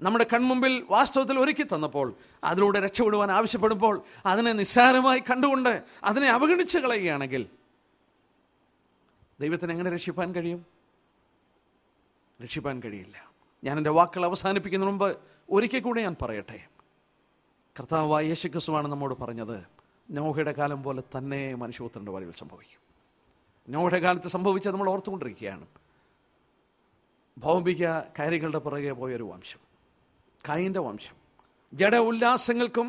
നമ്മുടെ കൺമുമ്പിൽ വാസ്തവത്തിൽ ഒരുക്കി തന്നപ്പോൾ, അതിലൂടെ രക്ഷപ്പെടുവാൻ ആവശ്യപ്പെടുമ്പോൾ അതിനെ നിസ്സാരമായി കണ്ടുകൊണ്ട് അതിനെ അവഗണിച്ച് കളയുകയാണെങ്കിൽ ദൈവത്തിന് എങ്ങനെ രക്ഷിപ്പാൻ കഴിയും? രക്ഷിപ്പാൻ കഴിയില്ല. ഞാൻ എൻ്റെ വാക്കുകൾ അവസാനിപ്പിക്കുന്നതിന് മുമ്പ് ഒരിക്കൽ കൂടെ ഞാൻ പറയട്ടെ, കർത്താവായ യേശുക്രിസ്തുവാണ് നമ്മോട് പറഞ്ഞത്, നോഹയുടെ കാലം പോലെ തന്നെ മനുഷ്യപുത്രൻ്റെ വരവിൽ സംഭവിക്കും. നോഹയുടെ കാലത്ത് സംഭവിച്ചത് നമ്മൾ ഓർത്തുകൊണ്ടിരിക്കുകയാണ്. ഭൗമിക കാര്യങ്ങളുടെ പുറകെ പോയൊരു വംശം, കയീൻ്റെ വംശം, ജഡ ഉല്ലാസങ്ങൾക്കും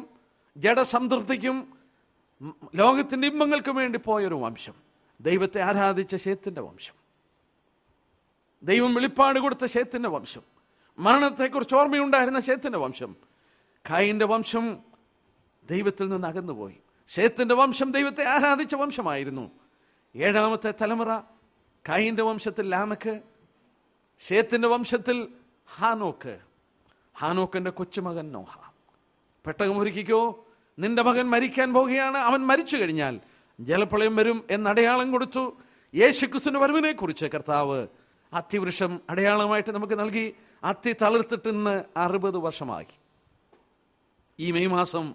ജഡസംതൃപ്തിക്കും ലോകത്തിൻ്റെ ഇമ്പങ്ങൾക്കും വേണ്ടി പോയൊരു വംശം, ദൈവത്തെ ആരാധിച്ച ശേത്തിൻ്റെ വംശം, ദൈവം വെളിപ്പാട് കൊടുത്ത ശേത്തിൻ്റെ വംശം, മരണത്തെക്കുറിച്ച് ഓർമ്മയുണ്ടായിരുന്ന ശേത്തിൻ്റെ വംശം. കയീൻ്റെ വംശം ദൈവത്തിൽ നിന്ന് അകന്നുപോയി. ശേത്തിൻ്റെ വംശം ദൈവത്തെ ആരാധിച്ച വംശമായിരുന്നു. 7ാമത്തെ തലമുറ കയീൻ്റെ വംശത്തിൽ ലാമക്ക്, ശേത്തിൻ്റെ വംശത്തിൽ ഹാനോക്ക്, ഹാനോക്കിൻ്റെ കൊച്ചുമകൻ നോഹ. പെട്ടകം ഒരുക്കിക്കോ, നിന്റെ മകൻ മരിക്കാൻ പോകുകയാണ്, അവൻ മരിച്ചു കഴിഞ്ഞാൽ ജലപ്രളയം വരും എന്നടയാളം കൊടുത്തു. യേശുക്രിസ്തുവിന്റെ വരവിനെ കുറിച്ച് കർത്താവ് അത്തിവൃക്ഷം അടയാളമായിട്ട് നമുക്ക് നൽകി. അത്തി തളിർത്തിട്ട് ഇന്ന് 60 വർഷമായി. ഈ മെയ് മാസം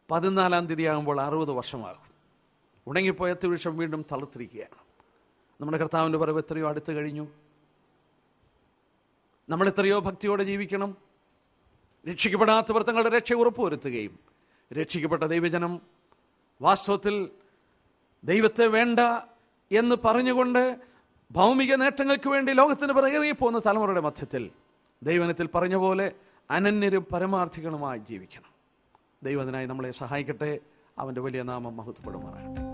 14-ാം തീയതി ആകുമ്പോൾ 60 വർഷമാകും. ഉണങ്ങിപ്പോയ അത്തിവൃക്ഷം വീണ്ടും തളിർത്തിരിക്കുകയാണ്. നമ്മുടെ കർത്താവിൻ്റെ വരവ് എത്രയോ അടുത്ത് കഴിഞ്ഞു. നമ്മൾ എത്രയോ ഭക്തിയോടെ ജീവിക്കണം. രക്ഷിക്കപ്പെടാത്തവർ തങ്ങളുടെ രക്ഷ ഉറപ്പുവരുത്തുകയും, രക്ഷിക്കപ്പെട്ട ദൈവജനം വാസ്തവത്തിൽ ദൈവത്തെ വേണ്ട എന്ന് പറഞ്ഞുകൊണ്ട് ഭൗമിക നേട്ടങ്ങൾക്ക് വേണ്ടി ലോകത്തിന് പിറകെ പോകുന്ന തലമുറയുടെ മധ്യത്തിൽ ദൈവനത്തിൽ പറഞ്ഞ പോലെ അനന്യരും പരമാർത്ഥികളുമായി ജീവിക്കണം. ദൈവത്തിനായി നമ്മളെ സഹായിക്കട്ടെ. അവൻ്റെ വലിയ നാമം മഹത്വപ്പെടുമാറാകട്ടെ.